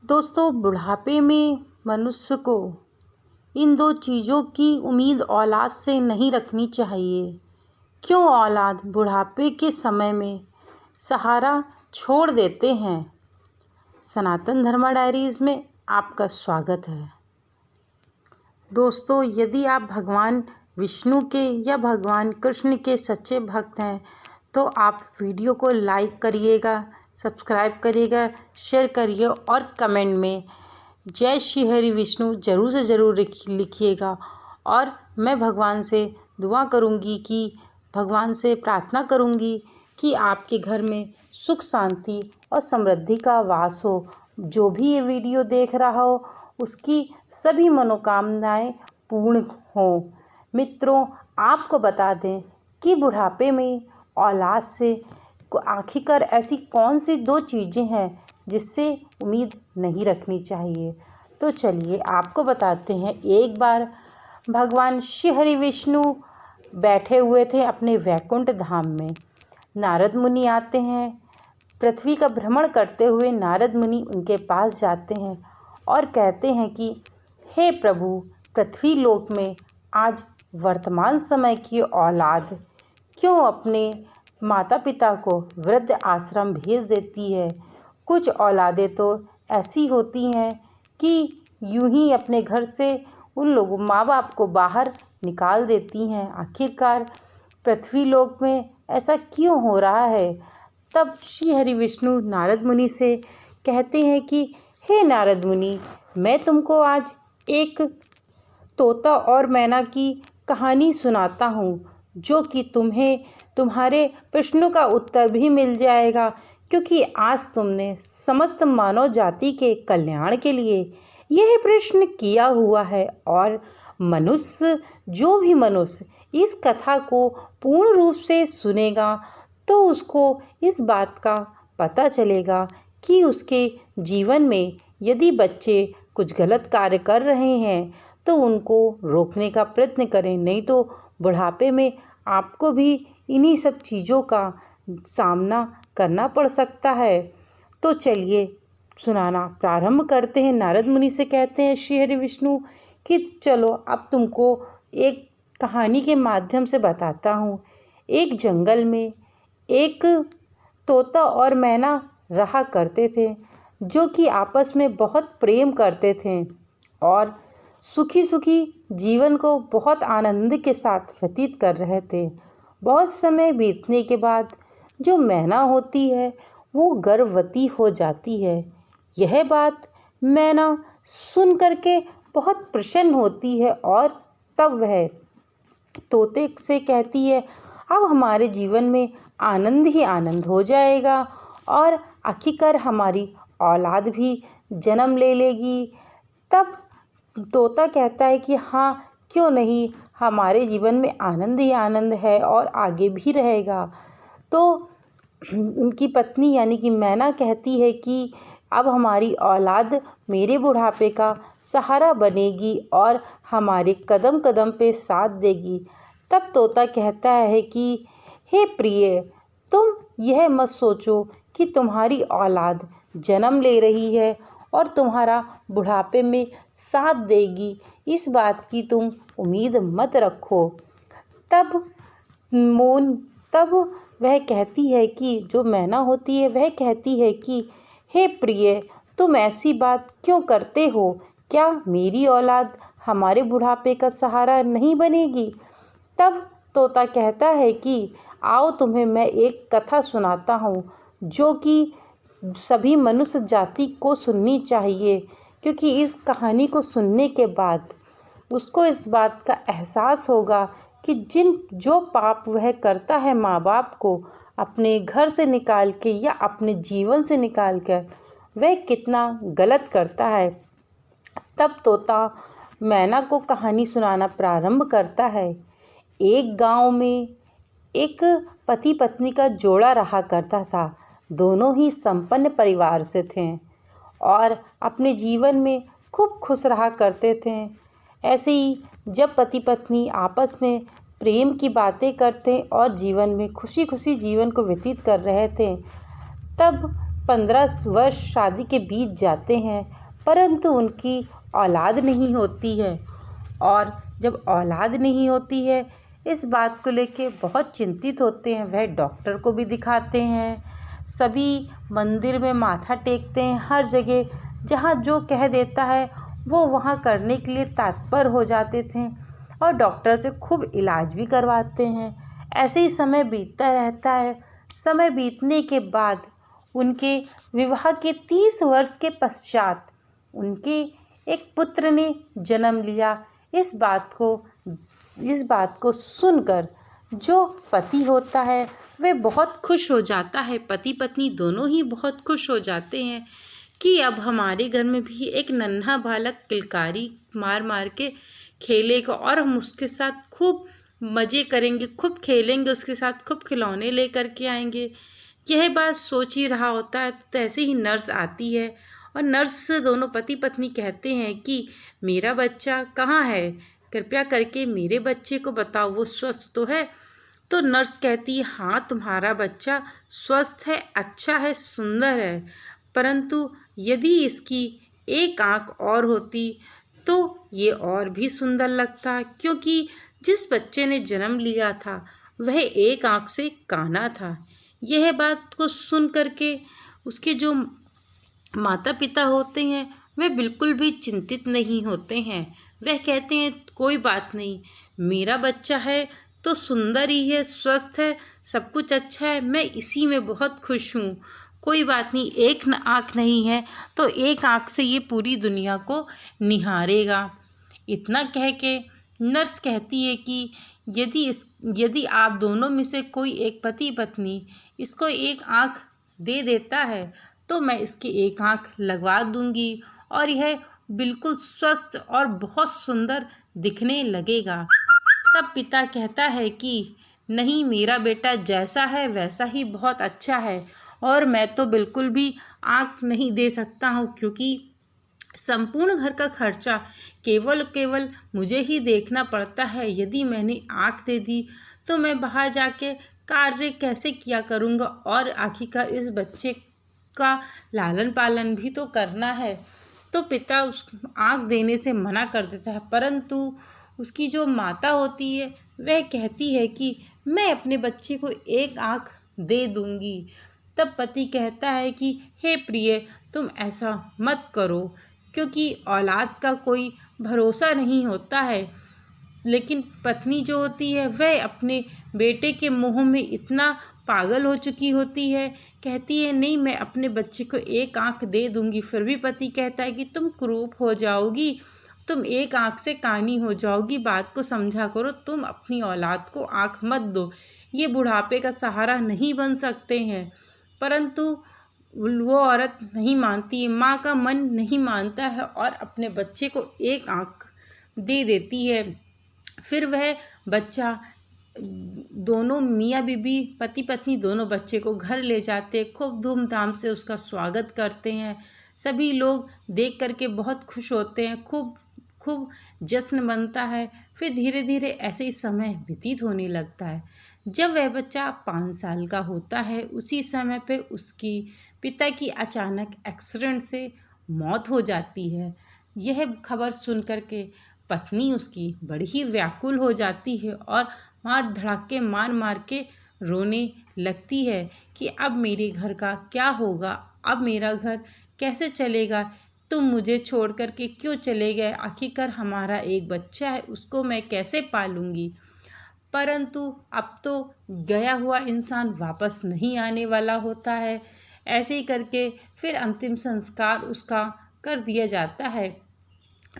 दोस्तों, बुढ़ापे में मनुष्य को इन दो चीज़ों की उम्मीद औलाद से नहीं रखनी चाहिए। क्यों औलाद बुढ़ापे के समय में सहारा छोड़ देते हैं। सनातन धर्मा डायरीज़ में आपका स्वागत है। दोस्तों, यदि आप भगवान विष्णु के या भगवान कृष्ण के सच्चे भक्त हैं तो आप वीडियो को लाइक करिएगा, सब्सक्राइब करिएगा, शेयर करिए और कमेंट में जय श्री हरि विष्णु ज़रूर से ज़रूर लिखिएगा। और मैं भगवान से दुआ करूंगी कि भगवान से प्रार्थना करूंगी कि आपके घर में सुख शांति और समृद्धि का वास हो। जो भी ये वीडियो देख रहा हो उसकी सभी मनोकामनाएं पूर्ण हों। मित्रों, आपको बता दें कि बुढ़ापे में औलाद से आखिरकार ऐसी कौन सी दो चीज़ें हैं जिससे उम्मीद नहीं रखनी चाहिए। तो चलिए आपको बताते हैं। एक बार भगवान श्री हरि विष्णु बैठे हुए थे अपने वैकुंठ धाम में। नारद मुनि आते हैं। पृथ्वी का भ्रमण करते हुए नारद मुनि उनके पास जाते हैं और कहते हैं कि हे प्रभु, पृथ्वी लोक में आज वर्तमान समय की औलाद क्यों अपने माता पिता को वृद्ध आश्रम भेज देती है। कुछ औलादें तो ऐसी होती हैं कि यूं ही अपने घर से उन लोगों माँ बाप को बाहर निकाल देती हैं। आखिरकार पृथ्वी लोक में ऐसा क्यों हो रहा है। तब श्री हरि विष्णु नारद मुनि से कहते हैं कि हे नारद मुनि, मैं तुमको आज एक तोता और मैना की कहानी सुनाता हूँ जो कि तुम्हें तुम्हारे प्रश्नों का उत्तर भी मिल जाएगा, क्योंकि आज तुमने समस्त मानव जाति के कल्याण के लिए यह प्रश्न किया हुआ है। और जो भी मनुष्य इस कथा को पूर्ण रूप से सुनेगा तो उसको इस बात का पता चलेगा कि उसके जीवन में यदि बच्चे कुछ गलत कार्य कर रहे हैं तो उनको रोकने का प्रयत्न करें, नहीं तो बुढ़ापे में आपको भी इन्हीं सब चीज़ों का सामना करना पड़ सकता है। तो चलिए सुनाना प्रारंभ करते हैं। नारद मुनि से कहते हैं श्री हरि विष्णु कि चलो अब तुमको एक कहानी के माध्यम से बताता हूँ। एक जंगल में एक तोता और मैना रहा करते थे जो कि आपस में बहुत प्रेम करते थे और सुखी सुखी जीवन को बहुत आनंद के साथ व्यतीत कर रहे थे। बहुत समय बीतने के बाद जो मैना होती है वो गर्भवती हो जाती है। यह बात मैना सुन करके बहुत प्रसन्न होती है और तब वह तोते से कहती है अब हमारे जीवन में आनंद ही आनंद हो जाएगा और आखिरकार हमारी औलाद भी जन्म ले लेगी। तब तोता कहता है कि हाँ, क्यों नहीं, हमारे जीवन में आनंद ही आनंद है और आगे भी रहेगा। तो उनकी पत्नी यानी कि मैना कहती है कि अब हमारी औलाद मेरे बुढ़ापे का सहारा बनेगी और हमारे कदम कदम पे साथ देगी। तब तोता कहता है कि हे प्रिय, तुम यह मत सोचो कि तुम्हारी औलाद जन्म ले रही है और तुम्हारा बुढ़ापे में साथ देगी, इस बात की तुम उम्मीद मत रखो। तब वह कहती है कि जो मैना होती है वह कहती है कि हे प्रिय, तुम ऐसी बात क्यों करते हो। क्या मेरी औलाद हमारे बुढ़ापे का सहारा नहीं बनेगी। तब तोता कहता है कि आओ तुम्हें मैं एक कथा सुनाता हूँ जो कि सभी मनुष्य जाति को सुननी चाहिए, क्योंकि इस कहानी को सुनने के बाद उसको इस बात का एहसास होगा कि जो पाप वह करता है माँ बाप को अपने घर से निकाल के या अपने जीवन से निकाल कर, वह कितना गलत करता है। तब तोता मैना को कहानी सुनाना प्रारंभ करता है। एक गांव में एक पति पत्नी का जोड़ा रहा करता था। दोनों ही संपन्न परिवार से थे और अपने जीवन में खूब खुश रहा करते थे। ऐसे ही जब पति पत्नी आपस में प्रेम की बातें करते और जीवन में खुशी खुशी जीवन को व्यतीत कर रहे थे, तब 15 वर्ष शादी के बीत जाते हैं परंतु उनकी औलाद नहीं होती है। और जब औलाद नहीं होती है, इस बात को लेके बहुत चिंतित होते हैं। वह डॉक्टर को भी दिखाते हैं, सभी मंदिर में माथा टेकते हैं, हर जगह जहाँ जो कह देता है वो वहाँ करने के लिए तत्पर हो जाते थे और डॉक्टर से खूब इलाज भी करवाते हैं। ऐसे ही समय बीतता रहता है। समय बीतने के बाद उनके विवाह के 30 वर्ष के पश्चात उनके एक पुत्र ने जन्म लिया। इस बात को सुनकर जो पति होता है वह बहुत खुश हो जाता है। पति पत्नी दोनों ही बहुत खुश हो जाते हैं कि अब हमारे घर में भी एक नन्हा बालक किलकारी मार मार के खेलेगा और हम उसके साथ खूब मज़े करेंगे, खूब खेलेंगे, उसके साथ खूब खिलौने लेकर के आएंगे। यह बात सोच ही रहा होता है तो ऐसे ही नर्स आती है और नर्स से दोनों पति पत्नी कहते हैं कि मेरा बच्चा कहाँ है, कृपया करके मेरे बच्चे को बताओ, वो स्वस्थ तो है। तो नर्स कहती है हाँ, तुम्हारा बच्चा स्वस्थ है, अच्छा है, सुंदर है, परंतु यदि इसकी एक आँख और होती तो ये और भी सुंदर लगता, क्योंकि जिस बच्चे ने जन्म लिया था वह एक आँख से काना था। यह बात को सुन करके उसके जो माता पिता होते हैं वे बिल्कुल भी चिंतित नहीं होते हैं। वह कहते हैं कोई बात नहीं, मेरा बच्चा है तो सुंदर ही है, स्वस्थ है, सब कुछ अच्छा है, मैं इसी में बहुत खुश हूँ। कोई बात नहीं, एक आँख नहीं है तो एक आँख से ये पूरी दुनिया को निहारेगा। इतना कह के नर्स कहती है कि यदि आप दोनों में से कोई एक पति पत्नी इसको एक आँख दे देता है तो मैं इसकी एक आँख लगवा दूंगी और यह बिल्कुल स्वस्थ और बहुत सुंदर दिखने लगेगा। तब पिता कहता है कि नहीं, मेरा बेटा जैसा है वैसा ही बहुत अच्छा है और मैं तो बिल्कुल भी आँख नहीं दे सकता हूँ, क्योंकि संपूर्ण घर का खर्चा केवल मुझे ही देखना पड़ता है। यदि मैंने आँख दे दी तो मैं बाहर जाके कार्य कैसे किया करूँगा और आखिरकार इस बच्चे का लालन पालन भी तो करना है। तो पिता उस आँख देने से मना कर देता है, परंतु उसकी जो माता होती है वह कहती है कि मैं अपने बच्चे को एक आँख दे दूँगी। तब पति कहता है कि हे प्रिय, तुम ऐसा मत करो, क्योंकि औलाद का कोई भरोसा नहीं होता है। लेकिन पत्नी जो होती है वह अपने बेटे के मोह में इतना पागल हो चुकी होती है, कहती है नहीं, मैं अपने बच्चे को एक आँख दे दूँगी। फिर भी पति कहता है कि तुम कुरूप हो जाओगी, तुम एक आँख से कानी हो जाओगी, बात को समझा करो, तुम अपनी औलाद को आँख मत दो, ये बुढ़ापे का सहारा नहीं बन सकते हैं। परंतु वो औरत नहीं मानती है, माँ का मन नहीं मानता है और अपने बच्चे को एक आँख दे देती है। फिर वह बच्चा, दोनों मियाँ बीबी पति पत्नी दोनों बच्चे को घर ले जाते, खूब धूमधाम से उसका स्वागत करते हैं। सभी लोग देख करके बहुत खुश होते हैं, खूब जश्न मनता है। फिर धीरे धीरे ऐसे ही समय व्यतीत होने लगता है। जब वह बच्चा 5 साल का होता है, उसी समय पे उसकी पिता की अचानक एक्सीडेंट से मौत हो जाती है। यह खबर सुन कर के पत्नी उसकी बड़ी ही व्याकुल हो जाती है और मार धड़ाके मार के रोने लगती है कि अब मेरे घर का क्या होगा, अब मेरा घर कैसे चलेगा, तुम मुझे छोड़ कर के क्यों चले गए, आखिरकार हमारा एक बच्चा है, उसको मैं कैसे पालूंगी। परंतु अब तो गया हुआ इंसान वापस नहीं आने वाला होता है। ऐसे ही करके फिर अंतिम संस्कार उसका कर दिया जाता है।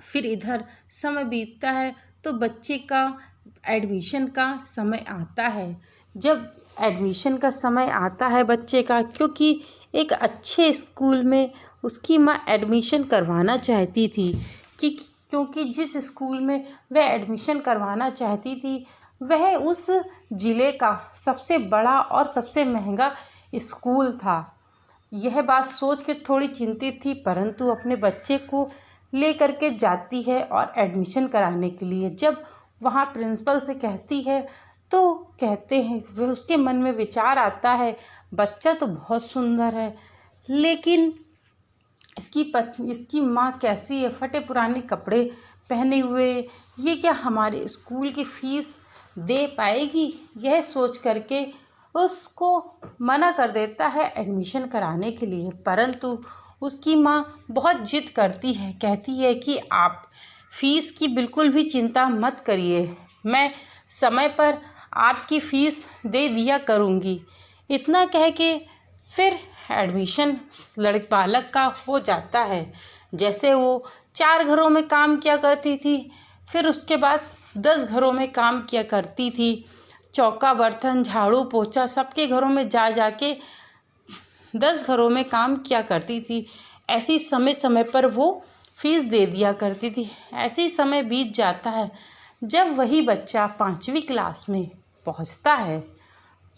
फिर इधर समय बीतता है तो बच्चे का एडमिशन का समय आता है। जब एडमिशन का समय आता है बच्चे का, क्योंकि एक अच्छे स्कूल में उसकी माँ एडमिशन करवाना चाहती थी क्योंकि जिस स्कूल में वह एडमिशन करवाना चाहती थी वह उस ज़िले का सबसे बड़ा और सबसे महंगा स्कूल था। यह बात सोच के थोड़ी चिंतित थी, परंतु अपने बच्चे को ले करके जाती है और एडमिशन कराने के लिए जब वहाँ प्रिंसिपल से कहती है तो कहते हैं, वह उसके मन में विचार आता है बच्चा तो बहुत सुंदर है, लेकिन इसकी माँ कैसी है, फटे पुराने कपड़े पहने हुए, ये क्या हमारे स्कूल की फ़ीस दे पाएगी। यह सोच करके उसको मना कर देता है एडमिशन कराने के लिए। परंतु उसकी माँ बहुत जिद करती है, कहती है कि आप फ़ीस की बिल्कुल भी चिंता मत करिए, मैं समय पर आपकी फ़ीस दे दिया करूँगी। इतना कह के फिर एडमिशन बालक का हो जाता है। जैसे वो 4 घरों में काम किया करती थी, फिर उसके बाद 10 घरों में काम किया करती थी। चौका बर्तन झाड़ू पोछा सबके घरों में जा जा के 10 घरों में काम किया करती थी। ऐसी समय समय पर वो फीस दे दिया करती थी। ऐसे ही समय बीत जाता है। जब वही बच्चा 5वीं क्लास में पहुंचता है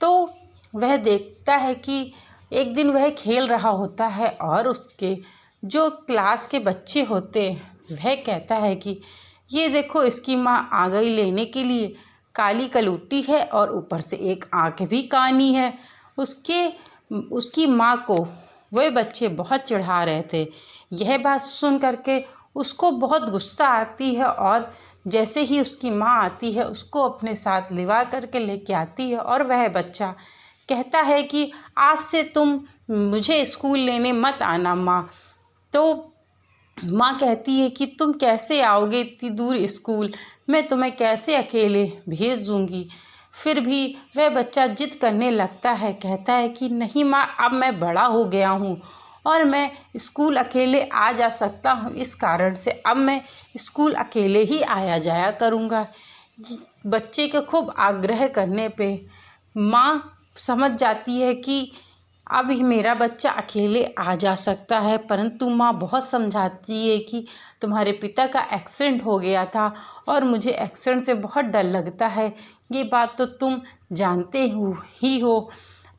तो वह देखता है कि एक दिन वह खेल रहा होता है और उसके जो क्लास के बच्चे होते हैं वह कहता है कि ये देखो, इसकी माँ आ गई लेने के लिए, काली कलूटी है और ऊपर से एक आँख भी कानी है। उसकी माँ को वह बच्चे बहुत चिढ़ा रहे थे। यह बात सुन करके उसको बहुत गुस्सा आती है और जैसे ही उसकी माँ आती है उसको अपने साथ लिवा करके लेके आती है और वह बच्चा कहता है कि आज से तुम मुझे स्कूल लेने मत आना माँ। तो माँ कहती है कि तुम कैसे आओगे इतनी दूर स्कूल, मैं तुम्हें कैसे अकेले भेज दूँगी। फिर भी वह बच्चा जिद करने लगता है, कहता है कि नहीं माँ, अब मैं बड़ा हो गया हूँ और मैं स्कूल अकेले आ जा सकता हूँ, इस कारण से अब मैं स्कूल अकेले ही आया जाया करूँगा। बच्चे के खूब आग्रह करने पे माँ समझ जाती है कि अब मेरा बच्चा अकेले आ जा सकता है। परंतु माँ बहुत समझाती है कि तुम्हारे पिता का एक्सीडेंट हो गया था और मुझे एक्सीडेंट से बहुत डर लगता है, ये बात तो तुम जानते हो,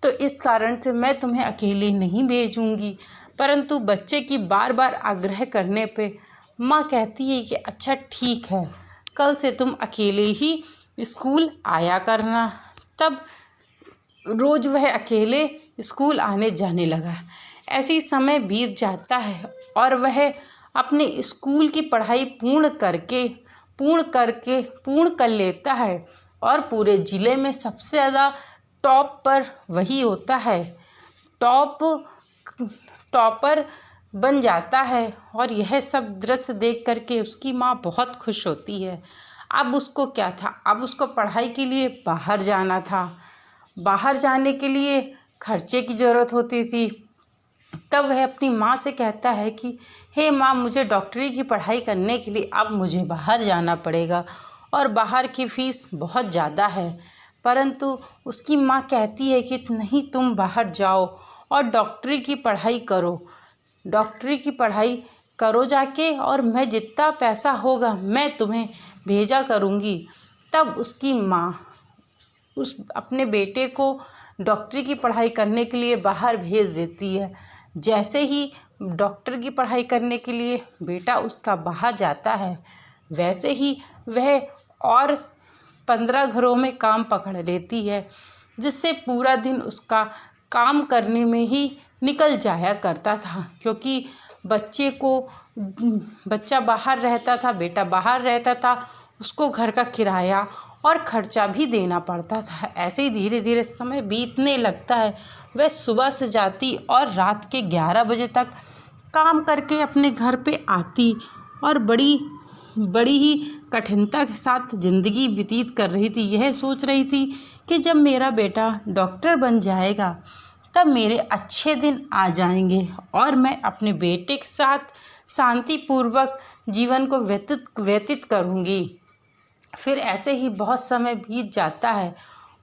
तो इस कारण से मैं तुम्हें अकेले नहीं भेजूँगी। परंतु बच्चे की बार बार आग्रह करने पे माँ कहती है कि अच्छा ठीक है, कल से तुम अकेले ही स्कूल आया करना। तब रोज़ वह अकेले स्कूल आने जाने लगा। ऐसे ही समय बीत जाता है और वह अपने स्कूल की पढ़ाई पूर्ण कर लेता है और पूरे ज़िले में सबसे ज़्यादा टॉप पर वही होता है, टॉपर बन जाता है। और यह सब दृश्य देख करके उसकी माँ बहुत खुश होती है। अब उसको क्या था, अब उसको पढ़ाई के लिए बाहर जाना था। बाहर जाने के लिए खर्चे की ज़रूरत होती थी। तब वह अपनी माँ से कहता है कि हे माँ, मुझे डॉक्टरी की पढ़ाई करने के लिए अब मुझे बाहर जाना पड़ेगा और बाहर की फ़ीस बहुत ज़्यादा है। परंतु उसकी माँ कहती है कि नहीं, तुम बाहर जाओ और डॉक्टरी की पढ़ाई करो जाके, और मैं जितना पैसा होगा मैं तुम्हें भेजा करूँगी। तब उसकी माँ अपने बेटे को डॉक्टरी की पढ़ाई करने के लिए बाहर भेज देती है। जैसे ही डॉक्टर की पढ़ाई करने के लिए बेटा उसका बाहर जाता है, वैसे ही वह और 15 घरों में काम पकड़ लेती है, जिससे पूरा दिन उसका काम करने में ही निकल जाया करता था। क्योंकि बच्चा बाहर रहता था, बेटा बाहर रहता था, उसको घर का किराया और खर्चा भी देना पड़ता था। ऐसे ही धीरे धीरे समय बीतने लगता है। वह सुबह से जाती और रात के 11 बजे तक काम करके अपने घर पे आती और बड़ी ही कठिनता के साथ ज़िंदगी व्यतीत कर रही थी। यह सोच रही थी कि जब मेरा बेटा डॉक्टर बन जाएगा तब मेरे अच्छे दिन आ जाएंगे और मैं अपने बेटे के साथ शांतिपूर्वक जीवन को व्यतीत करूँगी। फिर ऐसे ही बहुत समय बीत जाता है।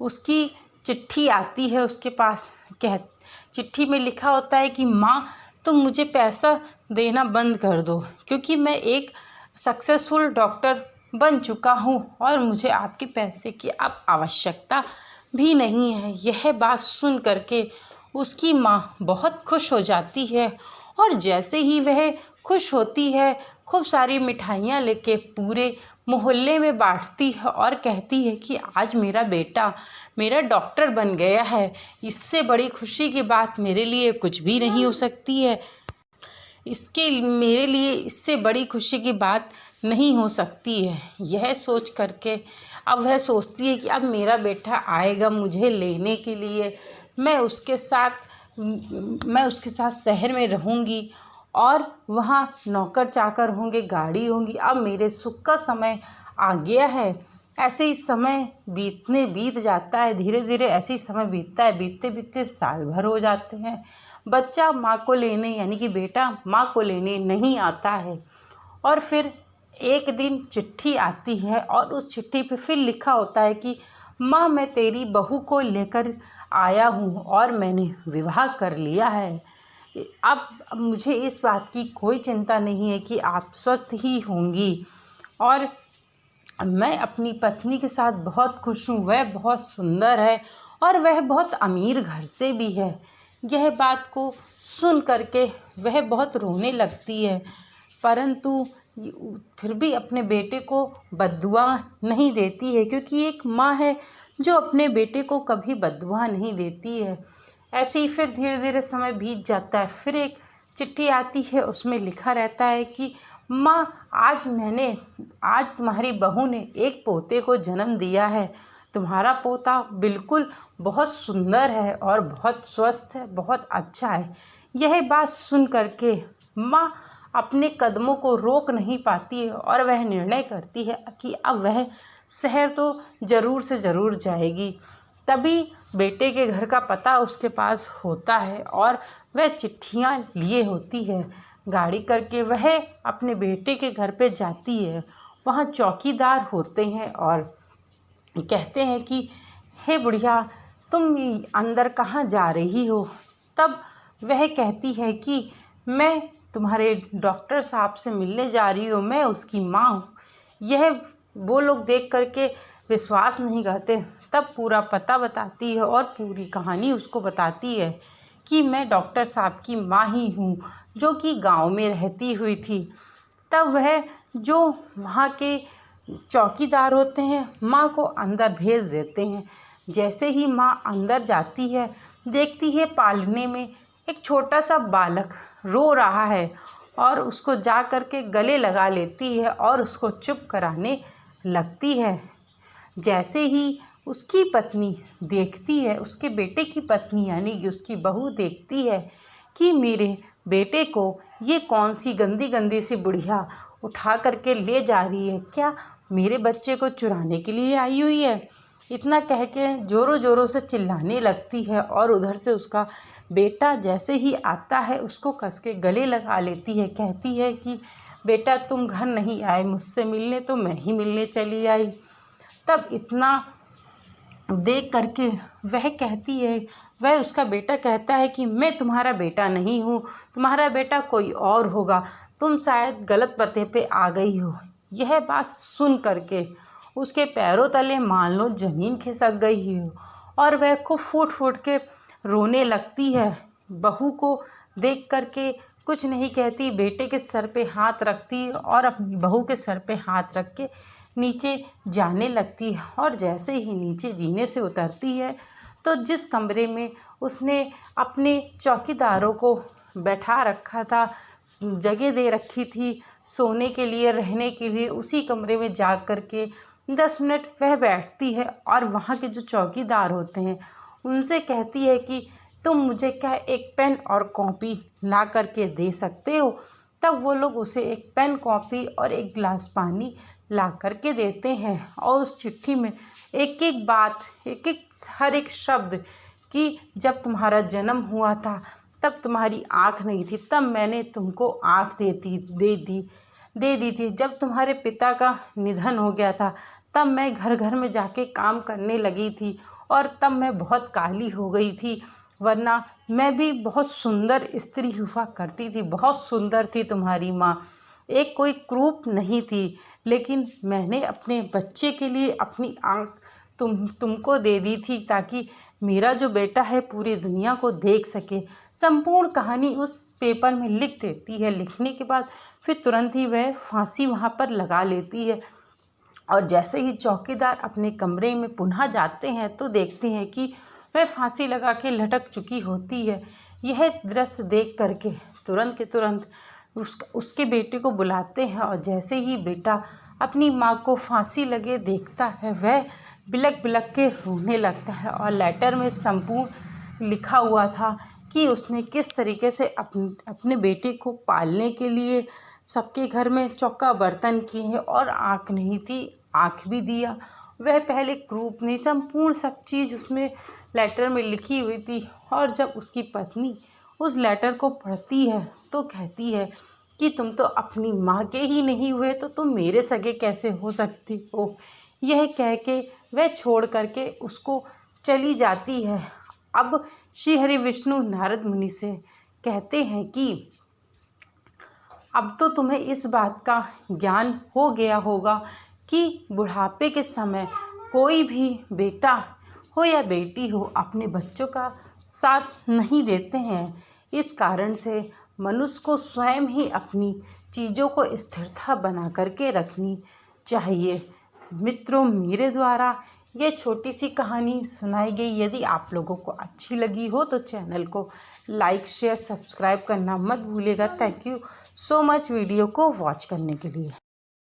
उसकी चिट्ठी आती है उसके पास। चिट्ठी में लिखा होता है कि माँ, तुम मुझे पैसा देना बंद कर दो, क्योंकि मैं एक सक्सेसफुल डॉक्टर बन चुका हूँ और मुझे आपके पैसे की अब आवश्यकता भी नहीं है। यह बात सुन करके उसकी माँ बहुत खुश हो जाती है और जैसे ही वह खुश होती है, खूब सारी मिठाइयाँ लेके पूरे मोहल्ले में बांटती है और कहती है कि आज मेरा बेटा मेरा डॉक्टर बन गया है। इससे बड़ी खुशी की बात मेरे लिए कुछ भी नहीं हो सकती है। इसके मेरे लिए इससे बड़ी खुशी की बात नहीं हो सकती है। यह सोच करके अब वह सोचती है कि अब मेरा बेटा आएगा मुझे लेने के लिए, मैं उसके साथ शहर में रहूँगी और वहाँ नौकर चाकर होंगे, गाड़ी होंगी। अब मेरे सुख का समय आ गया है। ऐसे ही समय बीत जाता है, धीरे धीरे ऐसे ही समय बीतता है। बीतते बीतते साल भर हो जाते हैं। बच्चा माँ को लेने यानी कि बेटा माँ को लेने नहीं आता है। और फिर एक दिन चिट्ठी आती है और उस चिट्ठी पे फिर लिखा होता है कि माँ, मैं तेरी बहू को लेकर आया हूँ और मैंने विवाह कर लिया है। अब मुझे इस बात की कोई चिंता नहीं है कि आप स्वस्थ ही होंगी और मैं अपनी पत्नी के साथ बहुत खुश हूँ। वह बहुत सुंदर है और वह बहुत अमीर घर से भी है। यह बात को सुन करके वह बहुत रोने लगती है, परंतु फिर भी अपने बेटे को बद्दुआ नहीं देती है, क्योंकि एक माँ है जो अपने बेटे को कभी बद्दुआ नहीं देती है। ऐसे ही फिर धीरे धीरे समय बीत जाता है। फिर एक चिट्ठी आती है, उसमें लिखा रहता है कि माँ, आज तुम्हारी बहू ने एक पोते को जन्म दिया है। तुम्हारा पोता बिल्कुल बहुत सुंदर है और बहुत स्वस्थ है, बहुत अच्छा है। यह बात सुन करके माँ अपने कदमों को रोक नहीं पाती है और वह निर्णय करती है कि अब वह शहर तो ज़रूर से ज़रूर जाएगी। तभी बेटे के घर का पता उसके पास होता है और वह चिट्ठियाँ लिए होती है। गाड़ी करके वह अपने बेटे के घर पे जाती है। वहाँ चौकीदार होते हैं और कहते हैं कि हे बुढ़िया, तुम अंदर कहाँ जा रही हो? तब वह कहती है कि मैं तुम्हारे डॉक्टर साहब से मिलने जा रही हूँ, मैं उसकी माँ हूँ। यह वो लोग देख करके विश्वास नहीं करते। तब पूरा पता बताती है और पूरी कहानी उसको बताती है कि मैं डॉक्टर साहब की माँ ही हूँ, जो कि गांव में रहती हुई थी। तब वह जो वहाँ के चौकीदार होते हैं माँ को अंदर भेज देते हैं। जैसे ही माँ अंदर जाती है, देखती है पालने में एक छोटा सा बालक रो रहा है और उसको जा कर के गले लगा लेती है और उसको चुप कराने लगती है। जैसे ही उसकी पत्नी देखती है, उसके बेटे की पत्नी यानी कि उसकी बहू देखती है कि मेरे बेटे को ये कौन सी गंदी गंदी सी बुढ़िया उठा करके ले जा रही है, क्या मेरे बच्चे को चुराने के लिए आई हुई है? इतना कह के ज़ोरों ज़ोरों से चिल्लाने लगती है और उधर से उसका बेटा जैसे ही आता है उसको कस के गले लगा लेती है। कहती है कि बेटा, तुम घर नहीं आए मुझसे मिलने, तो मैं ही मिलने चली आई। तब इतना देख करके वह उसका बेटा कहता है कि मैं तुम्हारा बेटा नहीं हूँ, तुम्हारा बेटा कोई और होगा, तुम शायद गलत पते पे आ गई हो। यह बात सुन करके उसके पैरों तले मान लो ज़मीन खिसक गई हो और वह खूब फूट फूट के रोने लगती है। बहू को देख करके कुछ नहीं कहती, बेटे के सर पे हाथ रखती है और अपनी बहू के सर पे हाथ रख के नीचे जाने लगती है। और जैसे ही नीचे जीने से उतरती है तो जिस कमरे में उसने अपने चौकीदारों को बैठा रखा था, जगह दे रखी थी सोने के लिए, रहने के लिए, उसी कमरे में जा कर के 10 मिनट वह बैठती है और वहाँ के जो चौकीदार होते हैं उनसे कहती है कि तुम मुझे क्या एक पेन और कॉपी ला करके दे सकते हो? तब वो लोग उसे एक पेन, कॉपी और एक गिलास पानी ला करके देते हैं और उस चिट्ठी में एक एक बात, हर एक शब्द कि जब तुम्हारा जन्म हुआ था तब तुम्हारी आँख नहीं थी, तब मैंने तुमको आँख दे दी थी। जब तुम्हारे पिता का निधन हो गया था तब मैं घर घर में जाके काम करने लगी थी और तब मैं बहुत काली हो गई थी, वरना मैं भी बहुत सुंदर स्त्री हुआ करती थी। बहुत सुंदर थी तुम्हारी माँ, एक कोई क्रूप नहीं थी, लेकिन मैंने अपने बच्चे के लिए अपनी आँख तुमको दे दी थी ताकि मेरा जो बेटा है पूरी दुनिया को देख सके। संपूर्ण कहानी उस पेपर में लिख देती है। लिखने के बाद फिर तुरंत ही वह फांसी वहाँ पर लगा लेती है। और जैसे ही चौकीदार अपने कमरे में पुनः जाते हैं तो देखते हैं कि वह फांसी लगा के लटक चुकी होती है। यह दृश्य देख करके तुरंत के तुरंत उसके बेटे को बुलाते हैं और जैसे ही बेटा अपनी माँ को फांसी लगे देखता है वह बिलख बिलख के रोने लगता है। और लेटर में संपूर्ण लिखा हुआ था कि उसने किस तरीके से अपने बेटे को पालने के लिए सबके घर में चौका बर्तन किए हैं और आँख नहीं थी आँख भी दिया। वह पहले क्रूप नहीं संपूर्ण सब चीज़ उसमें लेटर में लिखी हुई थी। और जब उसकी पत्नी उस लेटर को पढ़ती है तो कहती है कि तुम तो अपनी माँ के ही नहीं हुए तो तुम मेरे सगे कैसे हो सकती हो। यह कह के वह छोड़ करके उसको चली जाती है। अब श्री हरि विष्णु नारद मुनि से कहते हैं कि अब तो तुम्हें इस बात का ज्ञान हो गया होगा कि बुढ़ापे के समय कोई भी बेटा हो या बेटी हो अपने बच्चों का साथ नहीं देते हैं। इस कारण से मनुष्य को स्वयं ही अपनी चीज़ों को स्थिरता बना करके रखनी चाहिए। मित्रों, मेरे द्वारा ये छोटी सी कहानी सुनाई गई। यदि आप लोगों को अच्छी लगी हो तो चैनल को लाइक शेयर सब्सक्राइब करना मत भूलिएगा। Thank you so much video को वॉच करने के लिए।